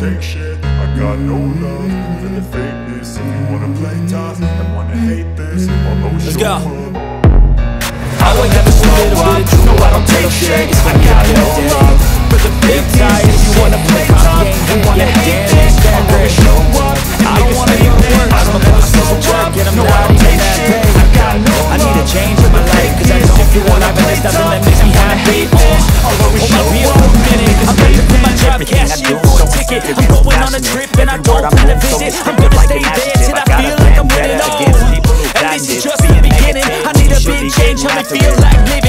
take shit. I got no love for the fakeness. If you wanna play tough and wanna hate this, I'll know Let's show go. up. I would never slow up, no I don't take shit. I got no love for the big guys. You wanna play tough, you wanna hate this, I'll always show up. I don't wanna hear the words, I'll never slow up, no I don't take shit. I need a change in my life, cause I know if you want to there's nothing that makes me happy. I'll always show up for a minute. I'm ready to put my job, cash in for a ticket. I'm going on a trip and I don't plan to visit. I'm gonna stay there till I feel like I'm winning all. And this is just the beginning. I need a big change, help me feel like living.